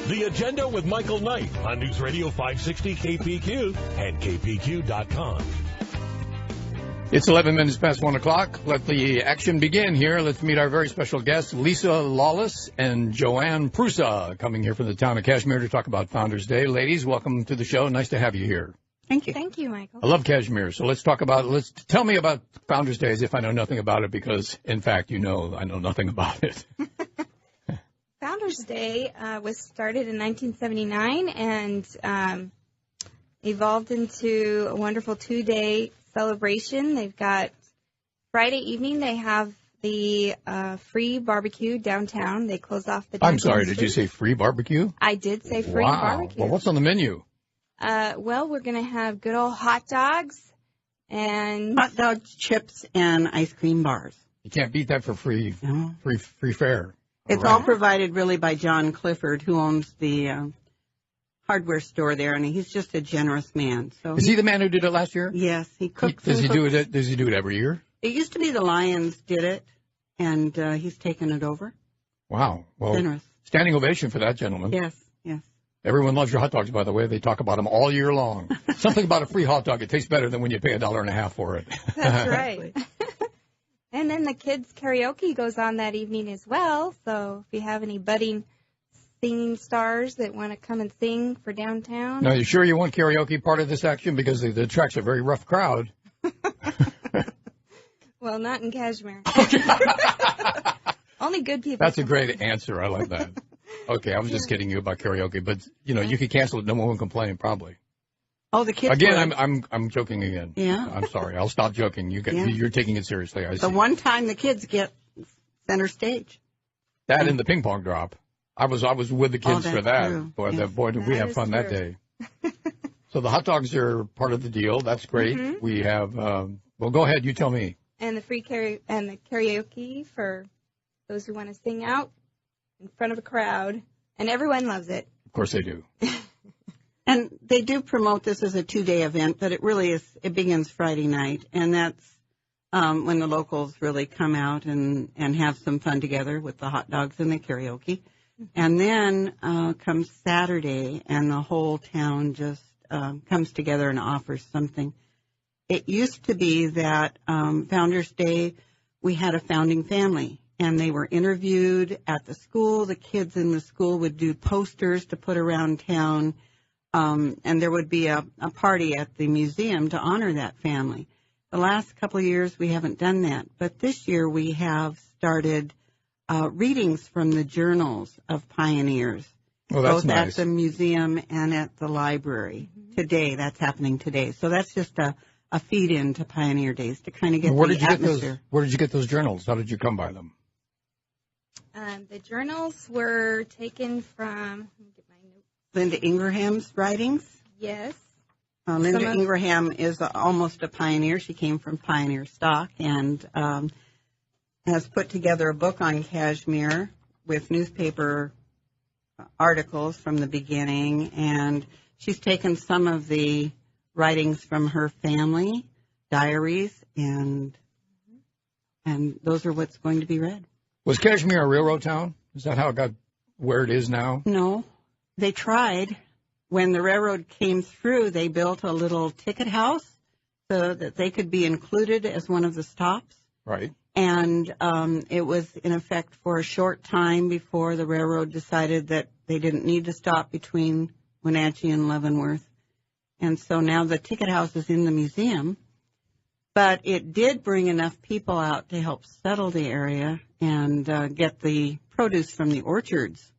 The Agenda with Michael Knight on News Radio 560 KPQ and KPQ.com. It's 11 minutes past 1 o'clock. Let the action begin here. Let's meet our very special guests, Lisa Lawless and Joanne Prusa, coming here from the town of Cashmere to talk about Founders Day. Ladies, welcome to the show. Nice to have you here. Thank you. Thank you, Michael. I love Cashmere, so tell me about Founders Day as if I know nothing about it, because, in fact, I know nothing about it. Founders Day was started in 1979 and evolved into a wonderful two-day celebration. They've got Friday evening, they have the free barbecue downtown. They close off the downtown I'm sorry, street. Did you say free barbecue? I did say free barbecue. Well, what's on the menu? Well, we're going to have good old hot dogs and Hot dogs, chips, and ice cream bars. You can't beat that for free. No. Free fare. It's all provided really by John Clifford, who owns the hardware store there, and he's just a generous man. So Is he the man who did it last year? Yes, he cooks. Does he do it every year? It used to be the Lions did it, and he's taken it over. Wow. Well, Generous. Standing ovation for that gentleman. Yes. Everyone loves your hot dogs, by the way. They talk about them all year long. Something about a free hot dog, it tastes better than when you pay $1.50 for it. that's right. And then the kids' karaoke goes on that evening as well. So if you have any budding singing stars that want to come and sing for downtown. Now, you sure you want karaoke part of this action? Because it attracts a very rough crowd. Well, not in Cashmere. Only good people. That's a great answer. I like that. Okay, I was just kidding you about karaoke, but you can cancel it. No one will complain, probably. Oh, the kids. Again, I'm joking again. Yeah. I'm sorry. I'll stop joking. You're taking it seriously. I see. The one time the kids get center stage. That and the ping pong drop. I was with the kids for that. True. Boy, Yes. boy, did we have fun that day. So the hot dogs are part of the deal. That's great. Mm-hmm. We have. Well, go ahead. You tell me. And the free karaoke for those who want to sing out in front of a crowd, and everyone loves it. Of course they do. And they do promote this as a two-day event, but it really is. It begins Friday night, and that's when the locals really come out and have some fun together with the hot dogs and the karaoke. And then comes Saturday, and the whole town just comes together and offers something. It used to be that Founders Day, we had a founding family, and they were interviewed at the school. The kids in the school would do posters to put around town, and there would be a party at the museum to honor that family. The last couple of years, we haven't done that, but this year we have started readings from the journals of pioneers. Well, that's both nice. at the museum and at the library today. That's happening today. So that's just a feed-in to Pioneer Days to kind of get the atmosphere. Where did you get those journals? How did you come by them? The journals were taken from, let me get my notes. Linda Ingram's writings. Yes. Linda Ingraham is almost a pioneer. She came from pioneer stock and has put together a book on Cashmere with newspaper articles from the beginning. And she's taken some of the writings from her family, diaries, and those are what's going to be read. Was Cashmere a railroad town? Is that how it got where it is now? No. They tried. When the railroad came through, they built a little ticket house so that they could be included as one of the stops. Right. And it was in effect for a short time before the railroad decided that they didn't need to stop between Wenatchee and Leavenworth. And so now the ticket house is in the museum. But it did bring enough people out to help settle the area and get the produce from the orchards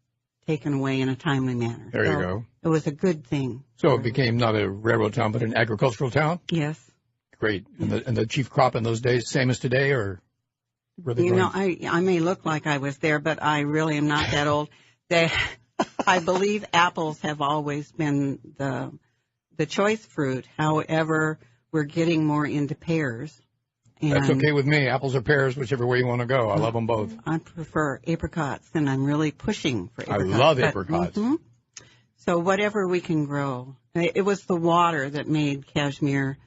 taken away in a timely manner. There you go. It was a good thing. So it became not a railroad town, but an agricultural town? Yes. Great. And the chief crop in those days, same as today, or were they growing? I may look like I was there, but I really am not that old. I believe apples have always been the choice fruit. However, we're getting more into pears. And that's okay with me. Apples or pears, whichever way you want to go. I love them both. I prefer apricots, and I'm really pushing for apricots. I love apricots. So whatever we can grow. It was the water that made Cashmere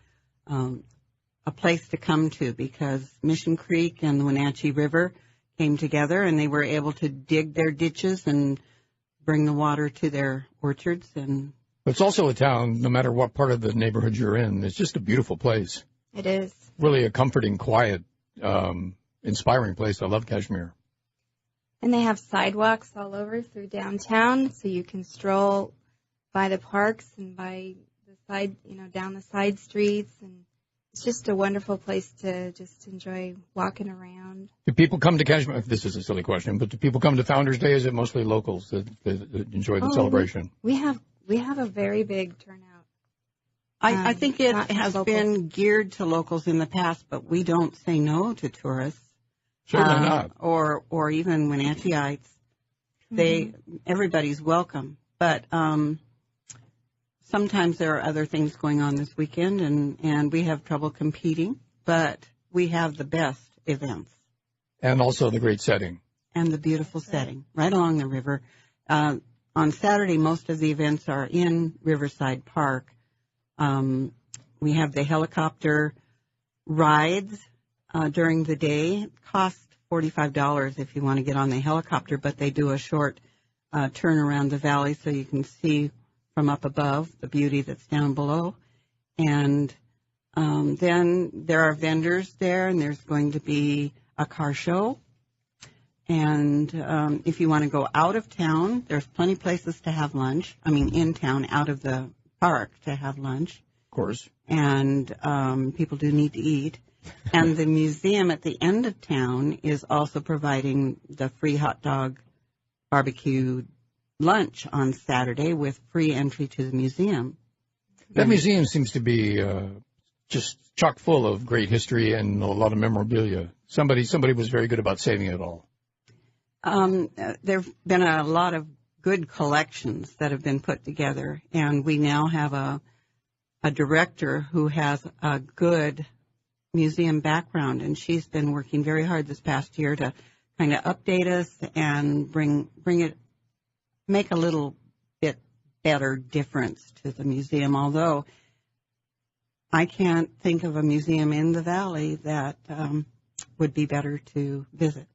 a place to come to, because Mission Creek and the Wenatchee River came together, and they were able to dig their ditches and bring the water to their orchards. And it's also a town, no matter what part of the neighborhood you're in, it's just a beautiful place. It is. Really a comforting, quiet, inspiring place. I love Cashmere. And they have sidewalks all over through downtown, so you can stroll by the parks and by the side, down the side streets. And it's just a wonderful place to just enjoy walking around. Do people come to Cashmere? This is a silly question, but do people come to Founders Day? Is it mostly locals that enjoy the celebration? We have a very big turnout. I think it has been geared to locals in the past, but we don't say no to tourists. Certainly not. Or even Wenatchieites. Everybody's welcome. But sometimes there are other things going on this weekend, and we have trouble competing. But we have the best events. And also the great setting. And the beautiful setting right along the river. On Saturday, most of the events are in Riverside Park. We have the helicopter rides during the day. It costs $45 if you want to get on the helicopter, but they do a short turn around the valley so you can see from up above the beauty that's down below. And then there are vendors there, and there's going to be a car show. And if you want to go out of town, there's plenty of places to have lunch. I mean, in town, out of the park to have lunch. Of course. And people do need to eat. And the museum at the end of town is also providing the free hot dog barbecue lunch on Saturday with free entry to the museum. That museum seems to be just chock full of great history and a lot of memorabilia. Somebody was very good about saving it all. There have been a lot of good collections that have been put together, and we now have a director who has a good museum background, and she's been working very hard this past year to kind of update us and make a little bit better difference to the museum, although I can't think of a museum in the valley that would be better to visit.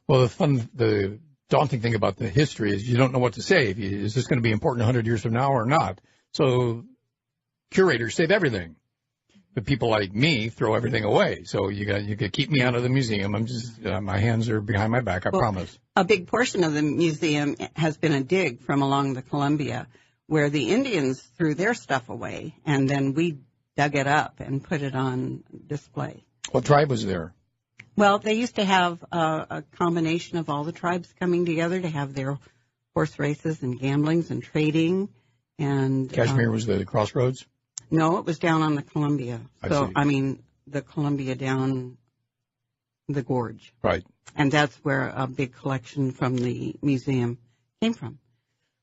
Well, the daunting thing about the history is you don't know what to save. Is this going to be important 100 years from now or not? So curators save everything. But people like me throw everything away. So you got keep me out of the museum. I'm just my hands are behind my back. I promise. A big portion of the museum has been a dig from along the Columbia, where the Indians threw their stuff away, and then we dug it up and put it on display. What tribe was there? Well, they used to have a combination of all the tribes coming together to have their horse races and gamblings and trading. And Cashmere was the crossroads? No, it was down on the Columbia. I mean, the Columbia down the gorge. Right. And that's where a big collection from the museum came from.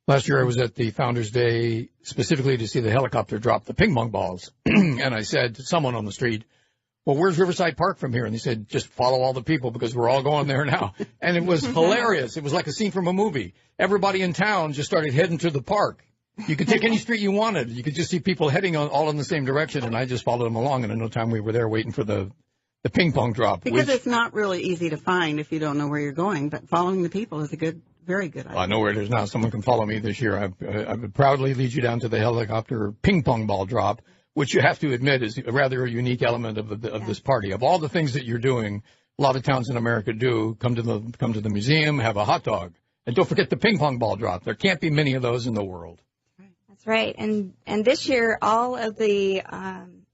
Last year I was at the Founders Day specifically to see the helicopter drop the ping pong balls. And I said to someone on the street, well, where's Riverside Park from here? And they said, just follow all the people because we're all going there now. And it was hilarious. It was like a scene from a movie. Everybody in town just started heading to the park. You could take any street you wanted. You could just see people heading all in the same direction, and I just followed them along, and in no time we were there waiting for the ping pong drop. Because it's not really easy to find if you don't know where you're going, but following the people is very good idea. I know where it is now. Someone can follow me this year. I would proudly lead you down to the helicopter ping pong ball drop, which you have to admit is a rather unique element of this party. Of all the things that you're doing, a lot of towns in America do, come to the museum, have a hot dog. And don't forget the ping pong ball drop. There can't be many of those in the world. That's right. And this year, all of the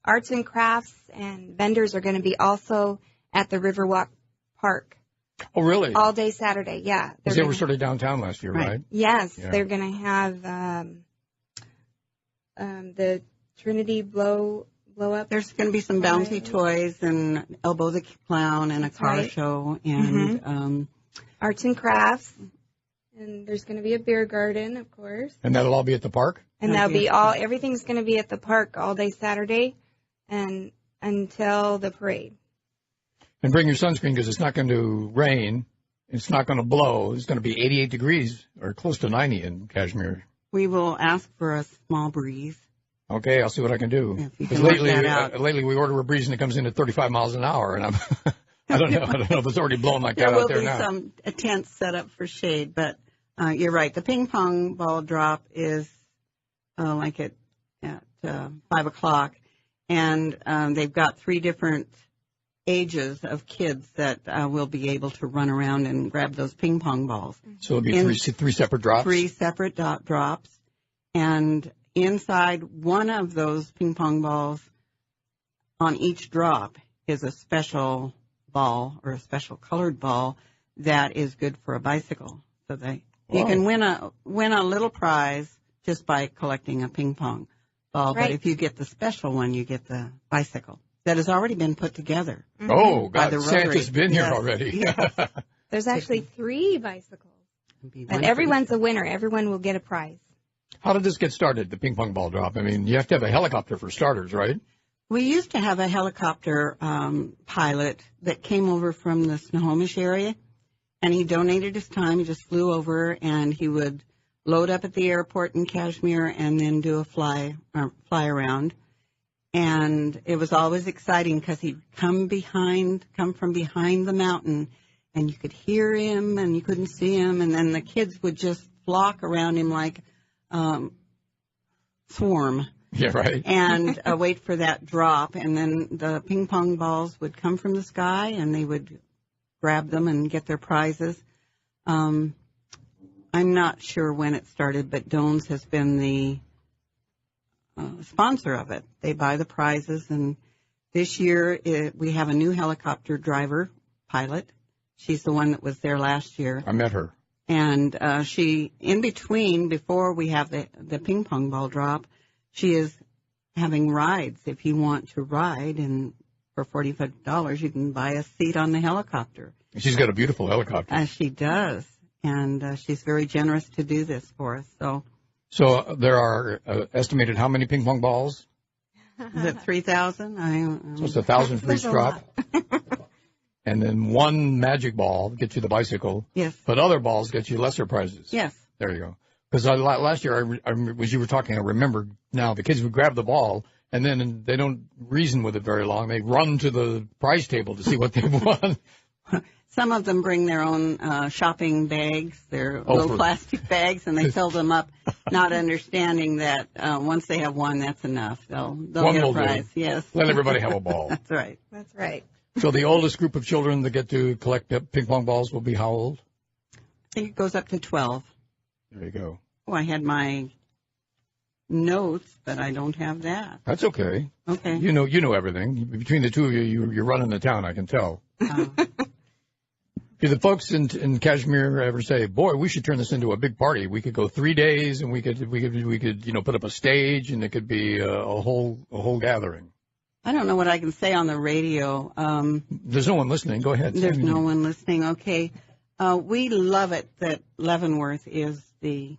arts and crafts and vendors are going to be also at the Riverwalk Park. Oh, really? All day Saturday, yeah. Because they were sort of downtown last year, right? Yes. Yeah. They're going to have the Trinity blow up. There's going to be some bouncy toys and Elbow the Clown and a car show and arts and crafts. And there's going to be a beer garden, of course. And that'll all be at the park? And everything's going to be at the park all day Saturday and until the parade. And bring your sunscreen because it's not going to rain. It's not going to blow. It's going to be 88 degrees or close to 90 in Cashmere. We will ask for a small breeze. Okay, I'll see what I can do. Because lately we order a breeze and it comes in at 35 miles an hour, and I don't know if it's already blowing like that out there now. There will be some tents set up for shade, but You're right. The ping pong ball drop is like at 5 o'clock, and they've got 3 different ages of kids that will be able to run around and grab those ping pong balls. So it'll be three separate drops? 3 separate drops. And inside one of those ping pong balls on each drop is a special ball or a special colored ball that is good for a bicycle. So you can win a little prize just by collecting a ping pong ball. Right. But if you get the special one, you get the bicycle that has already been put together. Oh, God, Santa's been here already. Yes. There's actually 3 bicycles. And everyone's a winner. Everyone will get a prize. How did this get started, the ping pong ball drop? I mean, you have to have a helicopter for starters, right? We used to have a helicopter pilot that came over from the Snohomish area, and he donated his time. He just flew over, and he would load up at the airport in Cashmere and then do a fly around. And it was always exciting because he'd come from behind the mountain, and you could hear him and you couldn't see him, and then the kids would just flock around him like swarm. Yeah, right. And wait for that drop, and then the ping pong balls would come from the sky, and they would grab them and get their prizes. I'm not sure when it started, but Doan's has been the sponsor of it. They buy the prizes, and this year we have a new helicopter driver, pilot. She's the one that was there last year. I met her. And she, in between, before we have the ping pong ball drop, she is having rides. If you want to ride, and for $45, you can buy a seat on the helicopter. She's got a beautiful helicopter. She does, and she's very generous to do this for us. So there are estimated how many ping pong balls? Is it 3,000? So it's 1,000 for each drop. And then one magic ball gets you the bicycle. Yes. But other balls get you lesser prizes. Yes. There you go. Because last year, as you were talking, I remember now the kids would grab the ball, and then they don't reason with it very long. They run to the prize table to see what they won. Some of them bring their own shopping bags, their little plastic bags, and they fill them up, not understanding that once they have one, that's enough. They'll get a prize. Yes. Let everybody have a ball. That's right. That's right. So the oldest group of children that get to collect ping pong balls will be how old? I think it goes up to 12. There you go. Oh, I had my notes, but I don't have that. That's okay. Okay. You know everything. Between the two of you, you're running the town, I can tell. Do the folks in Cashmere ever say, "Boy, we should turn this into a big party. We could go 3 days, and we could put up a stage, and it could be a whole gathering"? I don't know what I can say on the radio. There's no one listening. Go ahead. There's no one listening. Okay. We love it that Leavenworth is the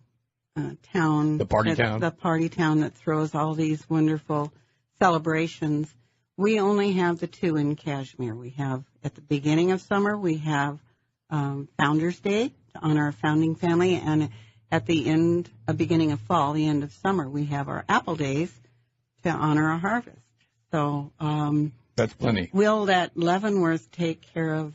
town. The party town. The party town that throws all these wonderful celebrations. We only have the 2 in Cashmere. We have, at the beginning of summer, we have Founders Day to honor our founding family. And at the beginning of fall, the end of summer, we have our Apple Days to honor our harvest. So that's plenty. We'll let Leavenworth take care of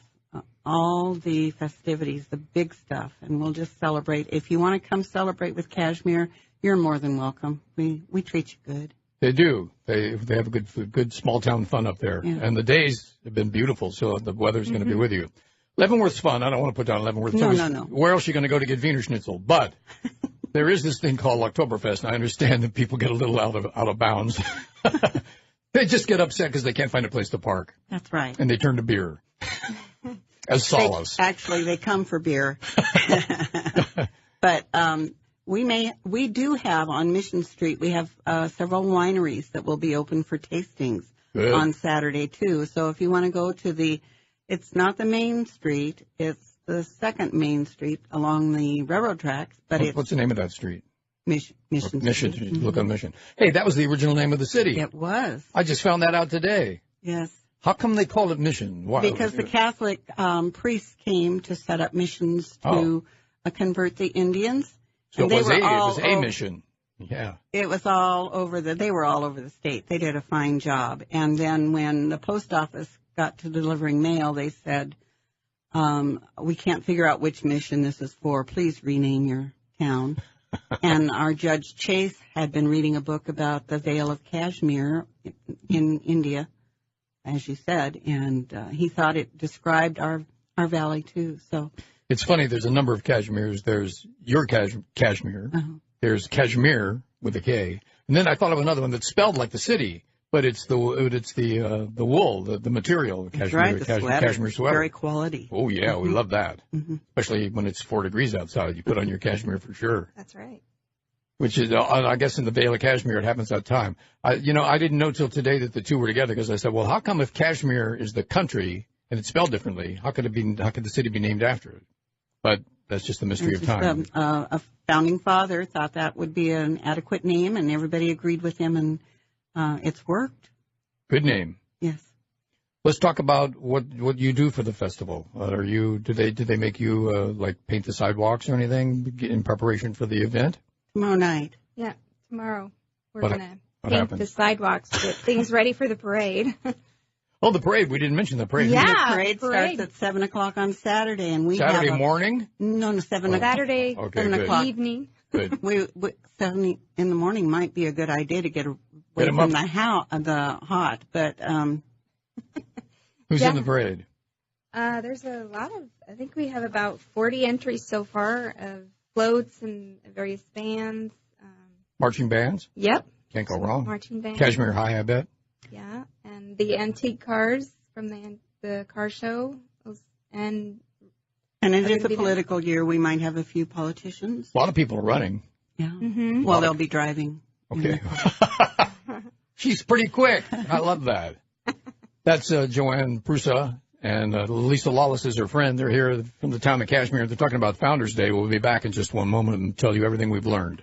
all the festivities, the big stuff, and we'll just celebrate. If you want to come celebrate with Cashmere, you're more than welcome. We treat you good. They do. They have a good small town fun up there, and the days have been beautiful. So the weather's going to be with you. Leavenworth's fun. I don't want to put down Leavenworth. No. Where else are you going to go to get Wiener Schnitzel? But there is this thing called Oktoberfest, and I understand that people get a little out of bounds. They just get upset because they can't find a place to park. That's right. And they turn to beer as solace. They come for beer. But we do have on Mission Street, we have several wineries that will be open for tastings on Saturday too. So if you want to go to it's not the main street, it's the second main street along the railroad tracks. But what's the name of that street? Mission. Mm-hmm. Look on Mission. Hey, that was the original name of the city. It was. I just found that out today. Yes. How come they called it Mission? Why? Because the Catholic priests came to set up missions to convert the Indians. So it was a mission. Yeah. It was all over they were all over the state. They did a fine job. And then when the post office got to delivering mail, they said, We can't figure out which mission this is for. Please rename your town. And our Judge Chase had been reading a book about the Vale of Cashmere in India, as you said, and he thought it described our valley, too. So It's funny, there's a number of Cashmeres. There's your Cashmere. There's Cashmere with a K. And then I thought of another one that's spelled like the city, but it's the wool, the material, the Cashmere, right, the Cashmere sweater. Very quality. Oh, yeah, we love that. Especially when it's 4 degrees outside. You put on your Cashmere for sure. That's right. Which is, I guess in the Vale of Cashmere, it happens that time. I didn't know till today that the two were together because I said, well, how come if Cashmere is the country and it's spelled differently, how could the city be named after it? But that's just the mystery of time. A founding father thought that would be an adequate name, and everybody agreed with him, and it's worked. Good name. Yes. Let's talk about what you do for the festival. Did they make you like paint the sidewalks or anything in preparation for the event? Tomorrow night. Yeah, tomorrow we're going to paint the sidewalks, get things ready for the parade. Oh, the parade. We didn't mention the parade. Yeah, The parade starts at 7 o'clock on Saturday, and we Saturday morning? No, 7 o'clock. Saturday 7 o'clock. evening. Good. 7 in the morning might be a good idea to get away from the hot, but Who's in the parade? There's a lot of, I think we have about 40 entries so far of floats and various bands. Marching bands? Yep. Can't go wrong. Marching bands. Cashmere High, I bet. Yeah, and the antique cars from the car show. And it is a political year. We might have a few politicians. A lot of people are running. Yeah. Mm-hmm. Well, they'll be driving. Okay. She's pretty quick. I love that. That's Joanne Prusa and Lisa Lawless is her friend. They're here from the town of Cashmere. They're talking about Founders Day. We'll be back in just one moment and tell you everything we've learned.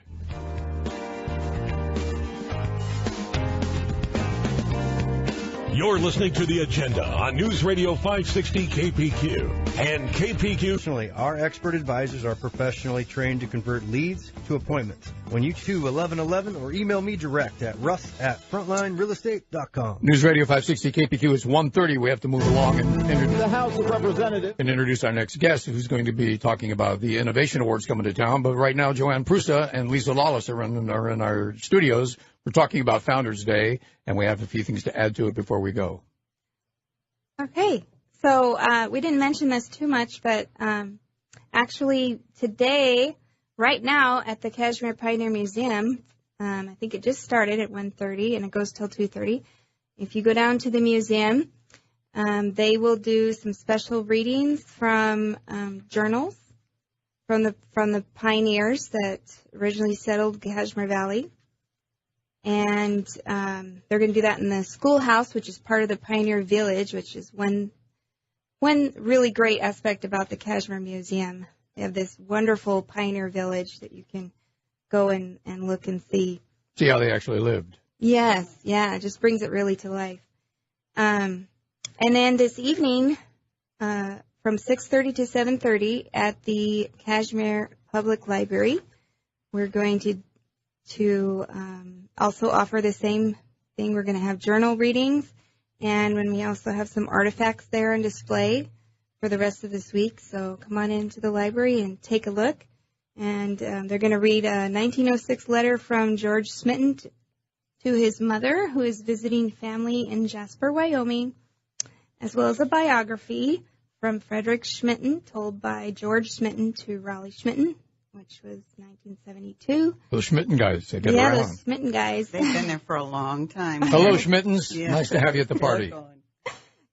You're listening to The Agenda on News Radio 560 KPQ and KPQ. Additionally, our expert advisors are professionally trained to convert leads to appointments. When you choose 1111 or email me direct at russ@frontlinerealestate.com. News Radio 560 KPQ is 1:30. We have to move along and introduce the House of Representatives and introduce our next guest, who's going to be talking about the Innovation Awards coming to town. But right now, Joanne Prusa and Lisa Lawless are in our studios. We're talking about Founders Day, and we have a few things to add to it before we go. Okay. So we didn't mention this too much, but actually today, right now at the Cashmere Pioneer Museum, I think it just started at 1:30 and it goes till 2:30. If you go down to the museum, they will do some special readings from journals from the pioneers that originally settled Cashmere Valley. And they're going to do that in the schoolhouse, which is part of the Pioneer Village, which is one really great aspect about the Cashmere Museum. They have this wonderful Pioneer Village that you can go and look and see. See how they actually lived. Yes, yeah, it just brings it really to life. And then this evening, from 6:30 to 7:30 at the Cashmere Public Library, we're going to also offer the same thing. We're going to have journal readings, and when we also have some artifacts there on display for the rest of this week. So come on into the library and take a look. And they're going to read a 1906 letter from George Smitten to his mother, who is visiting family in Jasper, Wyoming, as well as a biography from Frederick Smitten, told by George Smitten to Raleigh Smitten, which was 1972. Those Smitten guys, they get yeah, around. those Smitten guys. They've been there for a long time. Hello, Schmittens. Yeah. Nice to have you at the party.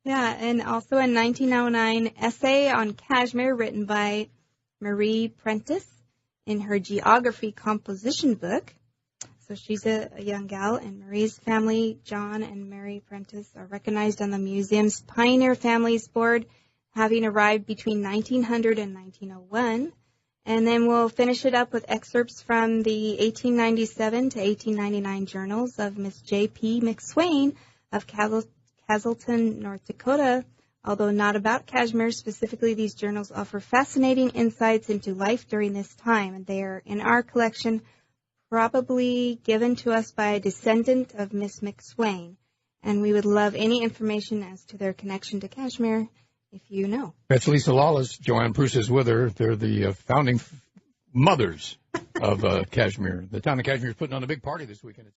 Yeah, and also a 1909 essay on Cashmere written by Marie Prentice in her geography composition book. So she's a young gal, and Marie's family, John and Mary Prentice, are recognized on the museum's Pioneer Families Board, having arrived between 1900 and 1901. And then we'll finish it up with excerpts from the 1897 to 1899 journals of Miss J.P. McSwain of Castleton, North Dakota. Although not about Cashmere specifically, these journals offer fascinating insights into life during this time, and they are in our collection, probably given to us by a descendant of Miss McSwain. And we would love any information as to their connection to Cashmere if you know. That's Lisa Lawless. Joanne Prusa is with her. They're the founding mothers of Cashmere. The town of Cashmere is putting on a big party this weekend.